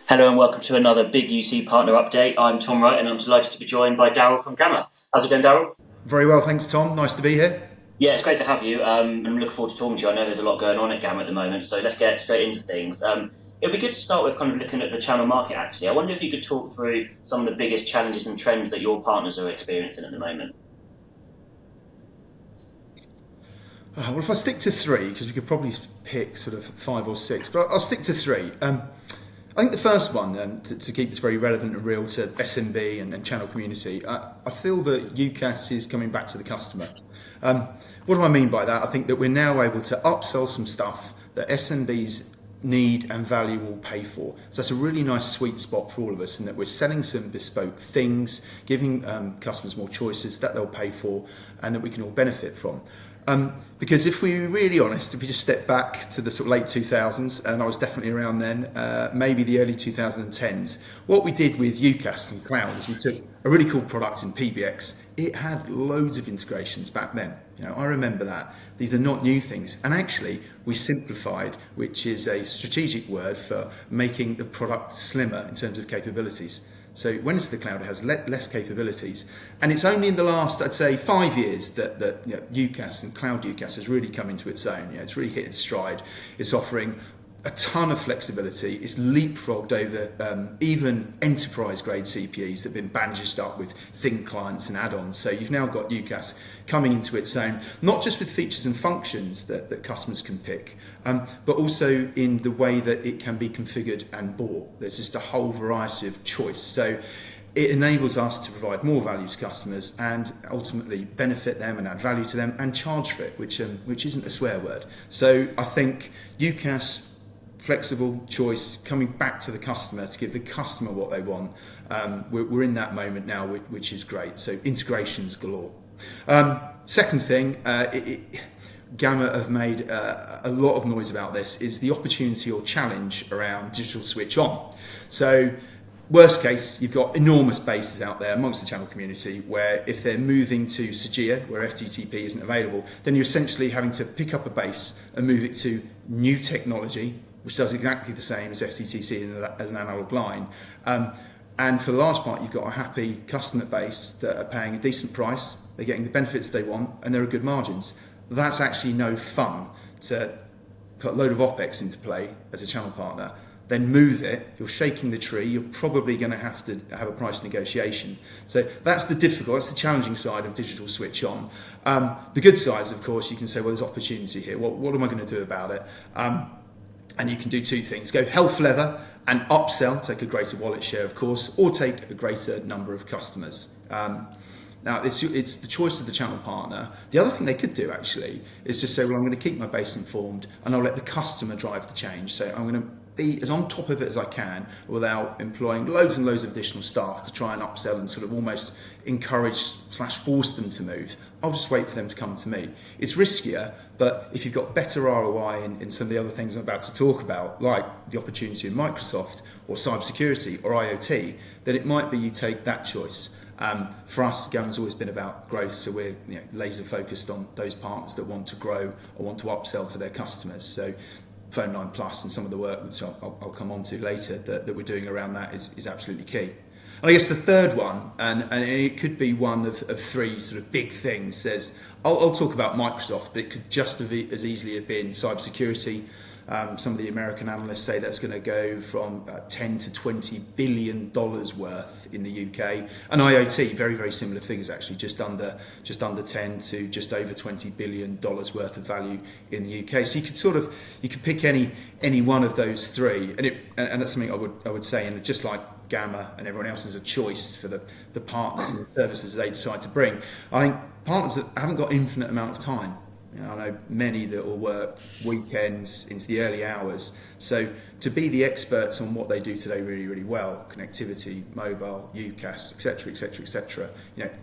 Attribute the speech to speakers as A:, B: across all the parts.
A: Hello and welcome to another Big UC Partner Update. I'm Tom Wright and I'm delighted to be joined by Daryl from Gamma. How's it going, Daryl?
B: Very well, thanks, Tom. Nice to be here.
A: Yeah, it's great to have you. I'm looking forward to talking to you. I know there's a lot going on at Gamma at the moment, so let's get straight into things. It'd be good to start with kind of looking at the channel market, actually. I wonder if you could talk through some of the biggest challenges and trends that your partners are experiencing at the moment.
B: Well, if I stick to three, because we could probably pick sort of five or six, but I'll stick to three. I think the first one, to keep this very relevant and real to SMB and channel community, I feel that UCAS is coming back to the customer. What do I mean by that? I think that we're now able to upsell some stuff that SMBs need and value will pay for. So that's a really nice sweet spot for all of us, in that we're selling some bespoke things, giving customers more choices that they'll pay for and that we can all benefit from. Because if we're really honest, if we just step back to the sort of late 2000s, and I was definitely around then, maybe the early 2010s, what we did with UCAS and Cloud is we took a really cool product in PBX. It had loads of integrations back then. I remember that. These are not new things. And actually, we simplified, which is a strategic word for making the product slimmer in terms of capabilities. So when it's the cloud, it has less capabilities. And it's only in the last, I'd say, 5 years that UCAS and Cloud UCAS has really come into its own. It's really hit its stride. It's offering a ton of flexibility. It's leapfrogged over even enterprise-grade CPEs that have been bandaged up with thin clients and add-ons. So you've now got UCAS coming into its own, not just with features and functions that customers can pick, but also in the way that it can be configured and bought. There's just a whole variety of choice. So it enables us to provide more value to customers and ultimately benefit them and add value to them and charge for it, which isn't a swear word. So I think UCAS, flexible choice, coming back to the customer to give the customer what they want. We're in that moment now, which is great. So integrations galore. Second thing, Gamma have made a lot of noise about this, is the opportunity or challenge around digital switch on. So worst case, you've got enormous bases out there amongst the channel community where if they're moving to SAGIA, where FTTP isn't available, then you're essentially having to pick up a base and move it to new technology, which does exactly the same as FTTC as an analog line. And for the large part, you've got a happy customer base that are paying a decent price, they're getting the benefits they want, and there are good margins. That's actually no fun to put a load of OPEX into play as a channel partner, then move it, you're shaking the tree, you're probably going to have a price negotiation. So that's the challenging side of digital switch on. The good sides, of course, you can say, well, there's opportunity here. What am I going to do about it? And you can do two things. Go health leather and upsell, take a greater wallet share, of course, or take a greater number of customers. Now, it's the choice of the channel partner. The other thing they could do, actually, is just say, well, I'm going to keep my base informed and I'll let the customer drive the change. So I'm going to be as on top of it as I can without employing loads and loads of additional staff to try and upsell and sort of almost encourage/force them to move. I'll just wait for them to come to me. It's riskier, but if you've got better ROI in some of the other things I'm about to talk about, like the opportunity in Microsoft or cybersecurity or IoT, then it might be you take that choice. For us, Gamma's always been about growth, so we're laser focused on those partners that want to grow or want to upsell to their customers. So Phone 9 Plus and some of the work which I'll come on to later that we're doing around that is absolutely key. And I guess the third one, and it could be one of three sort of big things, I'll talk about Microsoft, but it could just as easily have been cybersecurity. Some of the American analysts say that's going to go from 10 to $20 billion worth in the UK. And IoT, very, very similar figures actually, just under 10 to just over $20 billion worth of value in the UK. So you could pick any one of those three, and that's something I would say, and just like Gamma and everyone else, is a choice for the partners and the services they decide to bring. I think partners that haven't got infinite amount of time. I know many that will work weekends into the early hours. So to be the experts on what they do today really, really well, connectivity, mobile, UCAS, etc., etc., etc.,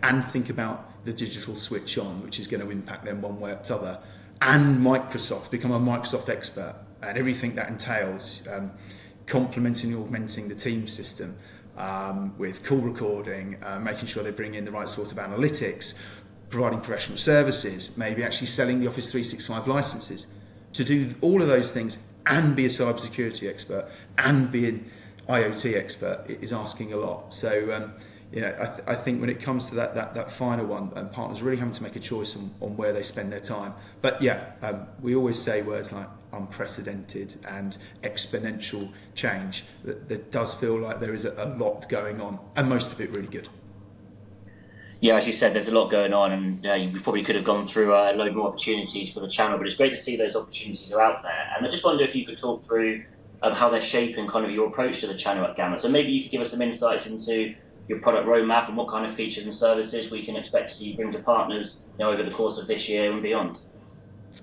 B: and think about the digital switch on, which is going to impact them one way or the other, and Microsoft, become a Microsoft expert and everything that entails, complementing and augmenting the team system with call recording, making sure they bring in the right sort of analytics, providing professional services, maybe actually selling the Office 365 licenses. To do all of those things and be a cybersecurity expert and be IoT expert is asking a lot. So I think when it comes to that final one, partners really having to make a choice on where they spend their time. But we always say words like unprecedented and exponential change. That does feel like there is a lot going on, and most of it really good.
A: Yeah, as you said, there's a lot going on, and we probably could have gone through a load more opportunities for the channel, but it's great to see those opportunities are out there. And I just wonder if you could talk through how they're shaping kind of your approach to the channel at Gamma. So maybe you could give us some insights into your product roadmap and what kind of features and services we can expect to see you bring to partners over the course of this year and beyond.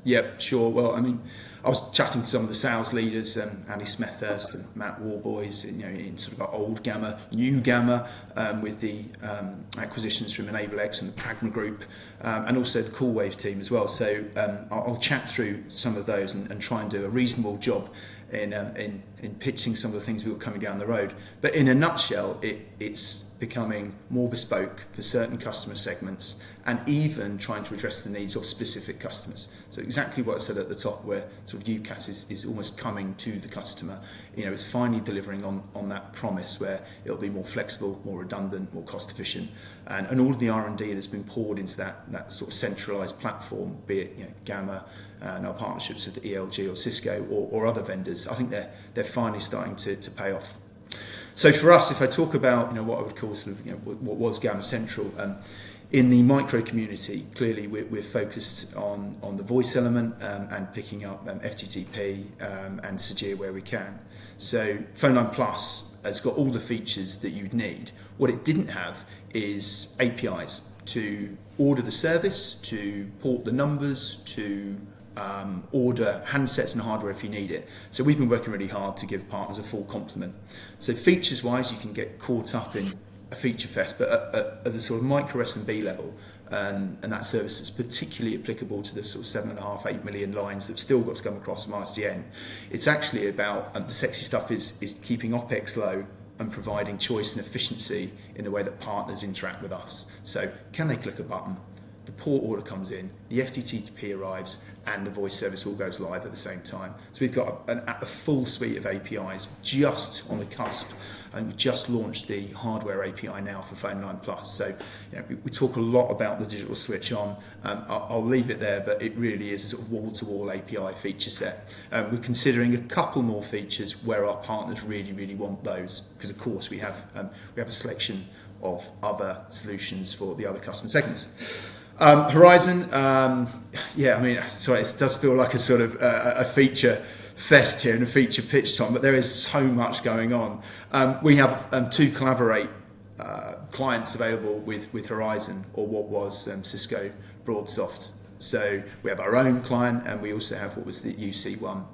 B: Yeah, sure. Well, I mean, I was chatting to some of the sales leaders, Andy Smethurst and Matt Warboys, in sort of like old Gamma, new Gamma, with the acquisitions from EnableX and the Pragma Group, and also the Coolwave team as well. So I'll chat through some of those and try and do a reasonable job in pitching some of the things we were coming down the road. But in a nutshell, it's becoming more bespoke for certain customer segments and even trying to address the needs of specific customers. So exactly what I said at the top, where sort of UCAS is almost coming to the customer. It's finally delivering on that promise where it'll be more flexible, more redundant, more cost efficient, and all of the R&D that's been poured into that sort of centralised platform, be it Gamma and our partnerships with ELG or Cisco or other vendors. I think they're finally starting to pay off. So for us, if I talk about what I would call sort of what was Gamma Central, in the micro community, clearly we're focused on the voice element and picking up FTTP and Sajir where we can. So PhoneLine Plus has got all the features that you'd need. What it didn't have is APIs to order the service, to port the numbers, to order handsets and hardware if you need it. So we've been working really hard to give partners a full complement. So features wise, you can get caught up in a feature fest, but at the sort of micro SMB level, and that service is particularly applicable to the sort of 7.5, 8 million lines that have still got to come across from ISDN. It's actually about the sexy stuff is keeping OPEX low and providing choice and efficiency in the way that partners interact with us. So can they click a button? The port order comes in, the FTTP arrives, and the voice service all goes live at the same time. So we've got a full suite of APIs just on the cusp, and we just launched the hardware API now for PhoneLine Plus. So we talk a lot about the digital switch on. I'll leave it there, but it really is a sort of wall-to-wall API feature set. We're considering a couple more features where our partners really, really want those, because of course we have a selection of other solutions for the other customer segments. Horizon, it does feel like a sort of a feature fest here and a feature pitch, Tom, but there is so much going on. We have 2 Collaborate clients available with Horizon, or what was Cisco BroadSoft. So we have our own client, and we also have what was the UC one.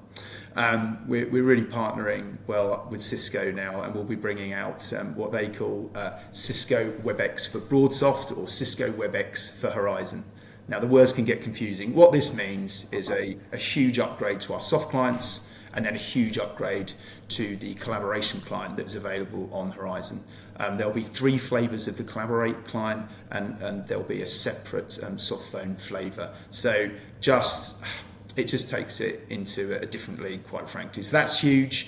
B: We're really partnering well with Cisco now, and we'll be bringing out what they call Cisco WebEx for BroadSoft or Cisco WebEx for Horizon. Now the words can get confusing. What this means is a huge upgrade to our soft clients, and then a huge upgrade to the collaboration client that's available on Horizon. There'll be 3 flavours of the Collaborate client, and there'll be a separate soft phone flavour. So it just takes it into a different league, quite frankly. So that's huge.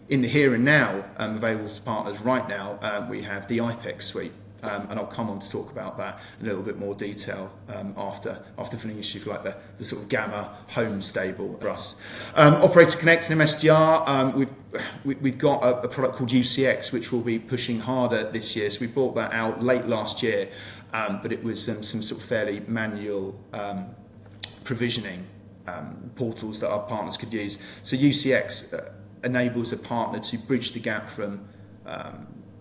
B: In the here and now, available to partners right now, we have the IPEX suite. And I'll come on to talk about that in a little bit more detail after finishing, if you like, the sort of Gamma home stable for us. Operator Connect and MSDR, we've got a product called UCX, which we'll be pushing harder this year. So we brought that out late last year, but it was some sort of fairly manual provisioning portals that our partners could use. So UCX enables a partner to bridge the gap from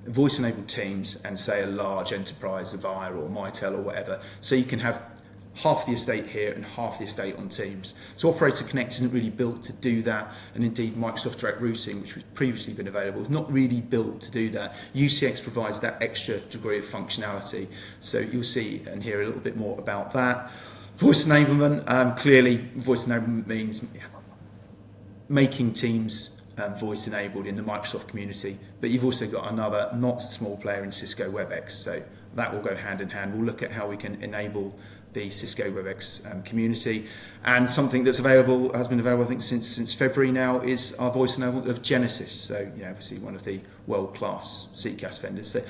B: voice-enabled teams and say a large enterprise, Avaya or Mitel or whatever. So you can have half the estate here and half the estate on Teams. So Operator Connect isn't really built to do that, and indeed Microsoft Direct Routing, which has previously been available, is not really built to do that. UCX provides that extra degree of functionality. So you'll see and hear a little bit more about that. Voice enablement, clearly voice enablement means making Teams voice enabled in the Microsoft community, but you've also got another not small player in Cisco WebEx, so that will go hand in hand. We'll look at how we can enable the Cisco WebEx community. And something that's available, has been available I think since February now, is our voice enablement of Genesis. So obviously one of the world-class CCAS vendors. So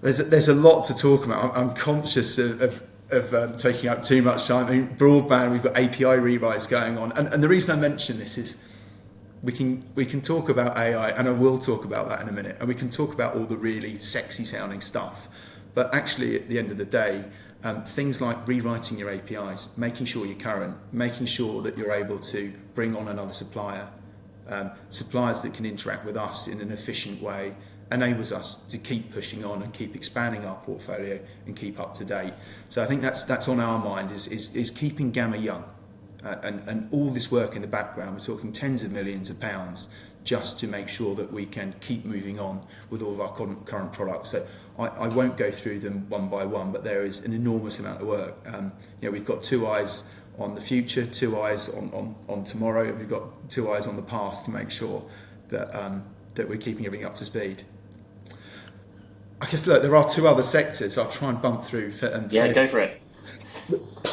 B: there's a lot to talk about. I'm conscious of taking up too much time. I mean, broadband, we've got API rewrites going on, and the reason I mention this is we can talk about AI, and I will talk about that in a minute, and we can talk about all the really sexy sounding stuff, but actually at the end of the day, things like rewriting your APIs, making sure you're current, making sure that you're able to bring on another supplier, suppliers that can interact with us in an efficient way, enables us to keep pushing on and keep expanding our portfolio and keep up to date. So I think that's on our mind, is keeping Gamma young, and all this work in the background. We're talking tens of millions of pounds just to make sure that we can keep moving on with all of our current products. So I won't go through them one by one, but there is an enormous amount of work. We've got 2 eyes on the future, 2 eyes on tomorrow. We've got 2 eyes on the past to make sure that we're keeping everything up to speed. I guess, look, there are 2 other sectors. I'll try and bump through.
A: Go for it.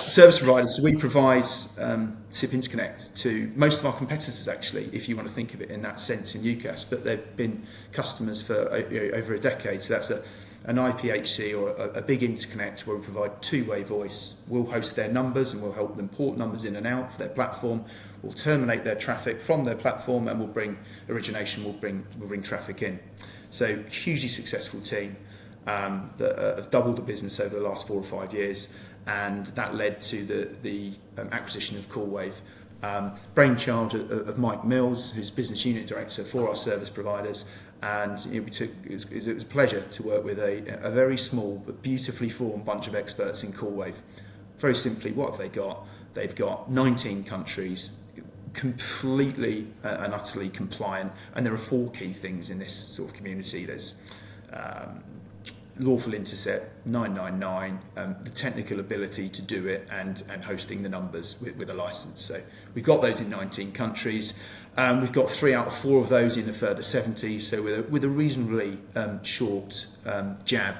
B: Service providers. So we provide SIP Interconnect to most of our competitors, actually, if you want to think of it in that sense in UCAS, but they've been customers for over a decade. So that's an IPHC or a big interconnect where we provide 2-way voice. We'll host their numbers and we'll help them port numbers in and out for their platform. We'll terminate their traffic from their platform, and we'll bring traffic in. So hugely successful team that have doubled the business over the last 4 or 5 years, and that led to the acquisition of Coolwave. Brainchild of Mike Mills, who's business unit director for our service providers, and it was a pleasure to work with a very small but beautifully formed bunch of experts in Coolwave. Very simply, what have they got? They've got 19 countries, completely and utterly compliant, and there are 4 key things in this sort of community. There's lawful intercept, 999, the technical ability to do it, and hosting the numbers with a license. So we've got those in 19 countries. We've got 3 out of 4 of those in a further 70. So with a reasonably short jab,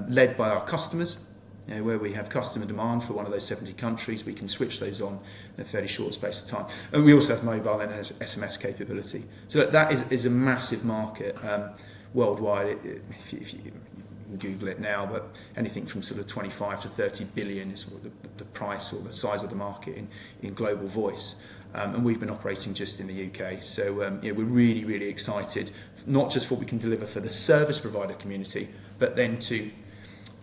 B: led by our customers. Where we have customer demand for one of those 70 countries, we can switch those on in a fairly short space of time. And we also have mobile and SMS capability. So that is a massive market worldwide. If you can Google it now, but anything from sort of 25 to 30 billion is the price or the size of the market in global voice. And we've been operating just in the UK. So we're really, really excited, not just what we can deliver for the service provider community, but then to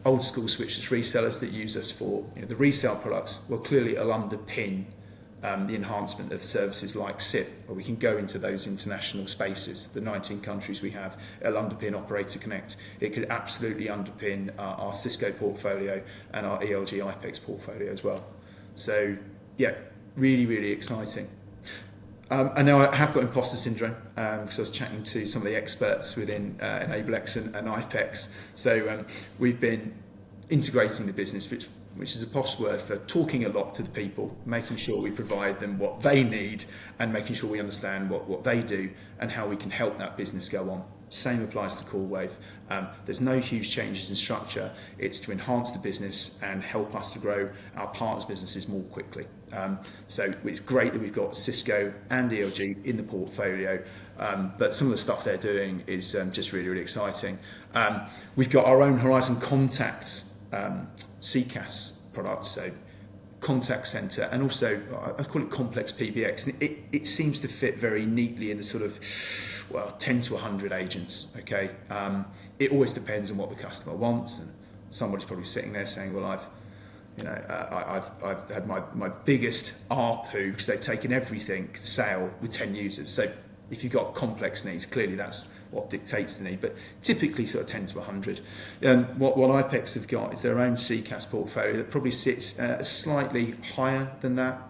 B: old school switchless resellers that use us for the resale products. Well, clearly it'll underpin the enhancement of services like SIP, where we can go into those international spaces, the 19 countries we have. It'll underpin Operator Connect. It could absolutely underpin our Cisco portfolio and our ELG IPEX portfolio as well. So yeah, really, really exciting. And now I have got imposter syndrome because I was chatting to some of the experts within EnableX and IPEX. So we've been integrating the business, which is a posh word for talking a lot to the people, making sure we provide them what they need, and making sure we understand what they do and how we can help that business go on. Same applies to Coolwave. There's no huge changes in structure. It's to enhance the business and help us to grow our partners' businesses more quickly. So it's great that we've got Cisco and ELG in the portfolio, but some of the stuff they're doing is just really, really exciting. We've got our own Horizon Contact CCAS product, so contact center, and also I call it complex PBX. It seems to fit very neatly in the sort of 10 to 100 agents. Okay, it always depends on what the customer wants, and somebody's probably sitting there saying, well, I've had my biggest ARPU because they've taken everything sale with 10 users. So if you've got complex needs, clearly that's what dictates the need, but typically sort of 10 to 100. What IPEX have got is their own CCAS portfolio that probably sits slightly higher than that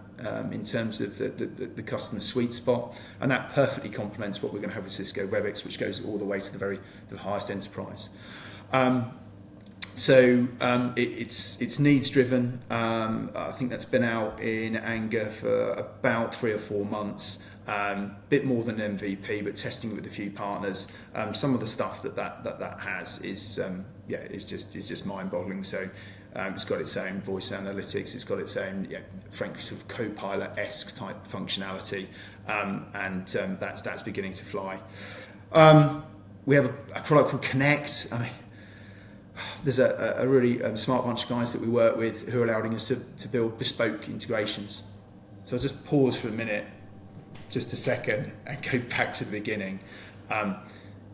B: in terms of the customer sweet spot, and that perfectly complements what we're going to have with Cisco WebEx, which goes all the way to the highest enterprise. It's needs driven. I think that's been out in anger for about 3 or 4 months. Bit more than MVP, but testing it with a few partners. Some of the stuff that has is just mind-boggling. So It's got its own voice analytics. It's got its own, frankly, sort of Copilot-esque type functionality, and that's beginning to fly. We have a product called Connect. I mean, there's a really smart bunch of guys that we work with who are allowing us to build bespoke integrations. So I'll just pause for a minute, just a second, and go back to the beginning.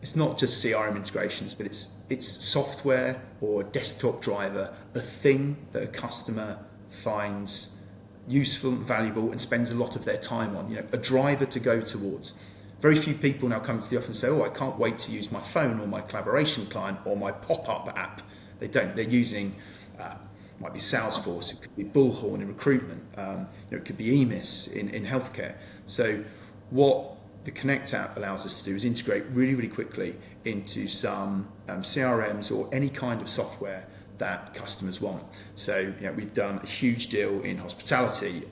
B: It's not just CRM integrations, but it's software or desktop driver, a thing that a customer finds useful and valuable and spends a lot of their time on. A driver to go towards. Very few people now come to the office and say, "Oh, I can't wait to use my phone or my collaboration client or my pop-up app." They don't. They're using, might be Salesforce, it could be Bullhorn in recruitment, it could be EMIS in healthcare. So what the Connect app allows us to do is integrate really, really quickly into some CRMs or any kind of software that customers want. So we've done a huge deal in hospitality.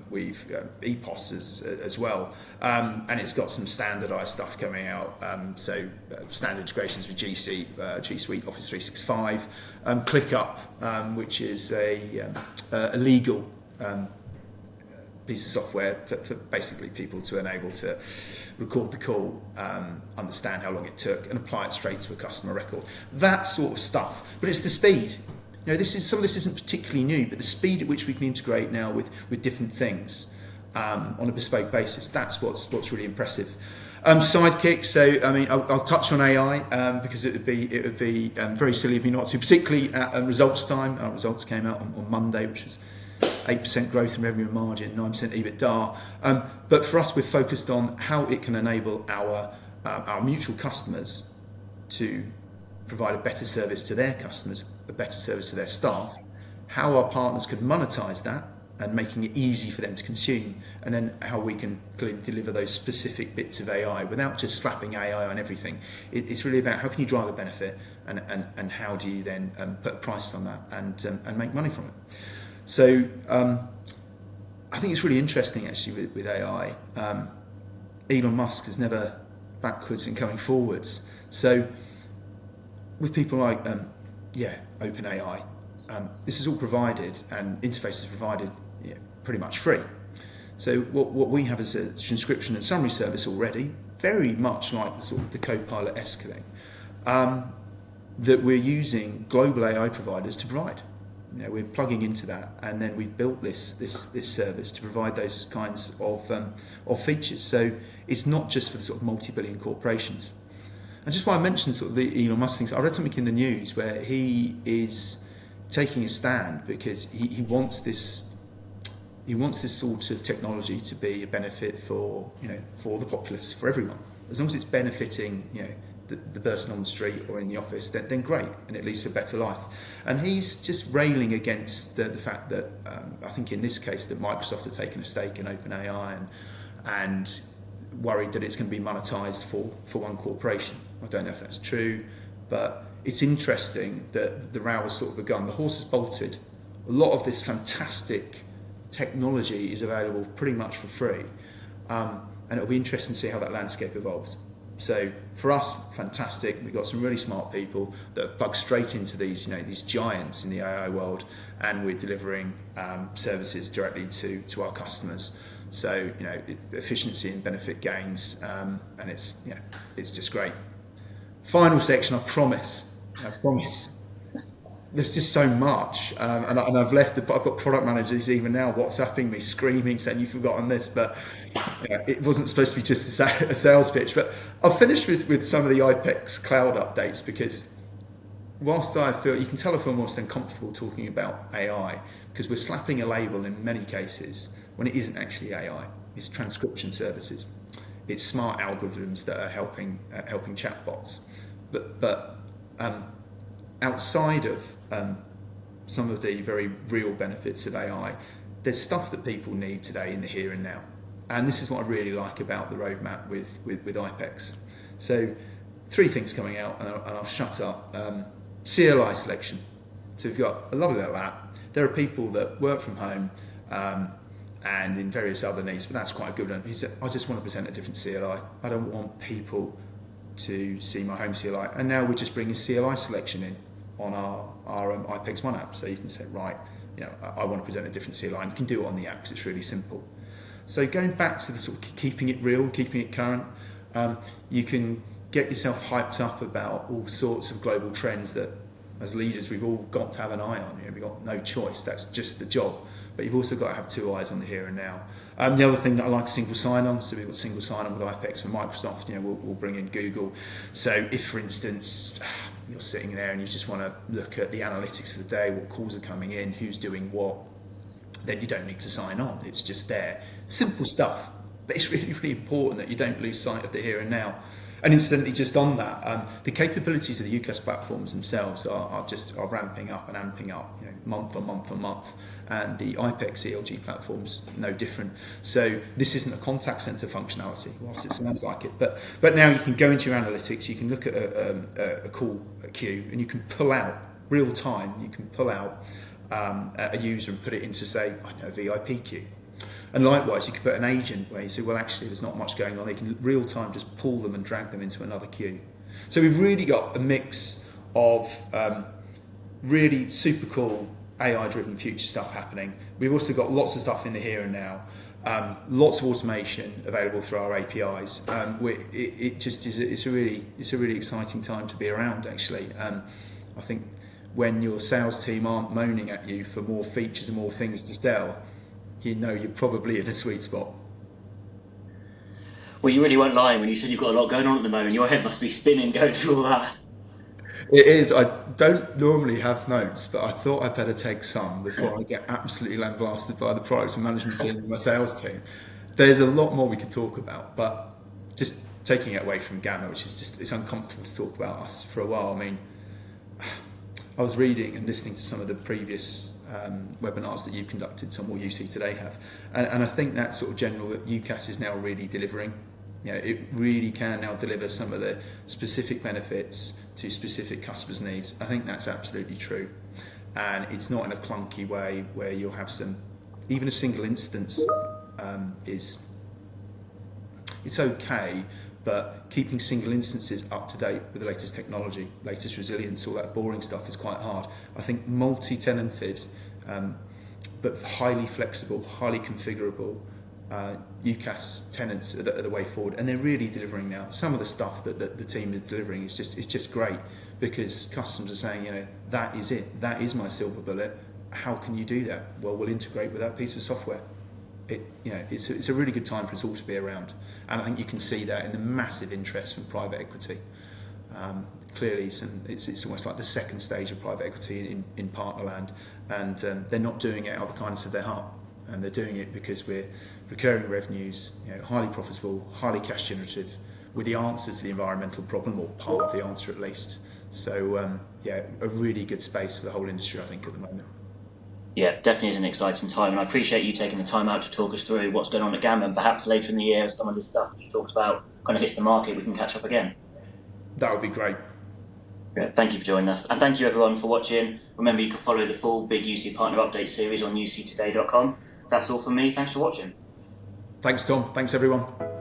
B: We've EPOS as well, and it's got some standardised stuff coming out. Standard integrations with G Suite, Office 365, ClickUp, which is a legal piece of software for basically people to enable to record the call, understand how long it took, and apply it straight to a customer record. That sort of stuff. But it's the speed. Some of this isn't particularly new, but the speed at which we can integrate now with different things on a bespoke basis. That's what's really impressive. Sidekick. So I'll touch on AI because it would be very silly of me not to, particularly at results time. Our results came out on Monday, which is 8% growth in revenue and margin, 9% EBITDA. But for us, we're focused on how it can enable our mutual customers to provide a better service to their customers, a better service to their staff, how our partners could monetize that and making it easy for them to consume, and then how we can clearly deliver those specific bits of AI without just slapping AI on everything. It's really about how can you drive a benefit and how do you then put a price on that and make money from it. So I think it's really interesting actually with AI. Elon Musk is never backwards in coming forwards. So with people like OpenAI, this is all provided and interfaces provided pretty much free. So what we have is a transcription and summary service already, very much like the Copilot-esque thing, that we're using global AI providers to provide. We're plugging into that, and then we've built this service to provide those kinds of features. So it's not just for the sort of multi-billion corporations. And just why I mentioned sort of the Elon Musk things, I read something in the news where he is taking a stand because he wants this sort of technology to be a benefit for the populace, for everyone. As long as it's benefiting the person on the street or in the office, then great, and it leads to a better life. And he's just railing against the fact that I think in this case that Microsoft have taken a stake in OpenAI and worried that it's going to be monetized for one corporation. I don't know if that's true, but it's interesting that the row has sort of begun. The horse has bolted. A lot of this fantastic technology is available pretty much for free, and it'll be interesting to see how that landscape evolves. So for us, fantastic. We've got some really smart people that have plugged straight into these giants in the AI world, and we're delivering services directly to our customers. So efficiency and benefit gains, and it's just great. Final section, I promise. There's just so much, and I've left. I've got product managers even now WhatsApping me, screaming, saying you've forgotten this, but it wasn't supposed to be just a sales pitch. But I'll finish with some of the IPEX cloud updates, because whilst I feel you can tell if I'm almost uncomfortable talking about AI, because we're slapping a label in many cases when it isn't actually AI. It's transcription services. It's smart algorithms that are helping chatbots, but outside of some of the very real benefits of AI, there's stuff that people need today in the here and now. And this is what I really like about the roadmap with IPEX. So 3 things coming out, and I'll shut up. CLI selection. So we've got a lovely little app. There are people that work from home and in various other needs, but that's quite a good one. He said, I just want to present a different CLI. I don't want people to see my home CLI. And now we're just bringing CLI selection in on our IPEX One app. So you can say, right, I want to present a different CLI, and you can do it on the app because it's really simple. So going back to the sort of keeping it real, keeping it current, you can get yourself hyped up about all sorts of global trends that, as leaders, we've all got to have an eye on. We've got no choice. That's just the job. But you've also got to have two eyes on the here and now. The other thing that I like, single sign-on. So we've got single sign-on with IPEX for Microsoft. We'll bring in Google. So if, for instance, you're sitting there and you just want to look at the analytics of the day, what calls are coming in, who's doing what, then you don't need to sign on. It's just there. Simple stuff. But it's really, really important that you don't lose sight of the here and now. And incidentally, just on that, the capabilities of the UCAS platforms themselves are ramping up and amping up, month on month on month. And the IPEX ELG platforms, no different. So this isn't a contact center functionality, whilst it sounds like it. But now you can go into your analytics, you can look at a call queue, and you can pull out real time. You can pull out a user and put it into, say, a VIP queue. And likewise, you can put an agent where you say, well, actually, there's not much going on. They can real time just pull them and drag them into another queue. So we've really got a mix of really super cool AI-driven future stuff happening. We've also got lots of stuff in the here and now. Lots of automation available through our APIs. It just is. It's a really exciting time to be around. Actually, I think when your sales team aren't moaning at you for more features and more things to sell, you're probably in a sweet spot.
A: Well, you really weren't lying when you said you've got a lot going on at the moment. Your head must be spinning going through all that.
B: It is. I don't normally have notes, but I thought I'd better take some before I get absolutely lambasted by the products and management team and my sales team. There's a lot more we could talk about, but just taking it away from Gamma, which is just, it's uncomfortable to talk about us for a while. I mean, I was reading and listening to some of the previous webinars that you've conducted, some more UC Today have, and I think that sort of general that UCAS is now really delivering. It really can now deliver some of the specific benefits to specific customers' needs. I think that's absolutely true, and it's not in a clunky way where you'll have even a single instance it's okay, but keeping single instances up to date with the latest technology, latest resilience, all that boring stuff is quite hard. I think multi-tenanted, but highly flexible, highly configurable UCAS tenants are the way forward, and they're really delivering now. Some of the stuff that the team is delivering is just great, because customers are saying, that is it, that is my silver bullet. How can you do that? Well, we'll integrate with that piece of software. It's a really good time for us all to be around, and I think you can see that in the massive interest from private equity. Clearly, it's almost like the second stage of private equity in partnerland, and they're not doing it out of the kindness of their heart, and they're doing it because we're recurring revenues, highly profitable, highly cash generative, with the answer to the environmental problem, or part of the answer at least. So a really good space for the whole industry, I think, at the moment.
A: Yeah, definitely is an exciting time, and I appreciate you taking the time out to talk us through what's going on at Gamma, and perhaps later in the year, as some of this stuff that you talked about kind of hits the market, we can catch up again.
B: That would be great.
A: Yeah, thank you for joining us, and thank you everyone for watching. Remember, you can follow the full Big UC Partner Update series on uctoday.com. That's all from me. Thanks for watching.
B: Thanks, Tom. Thanks, everyone.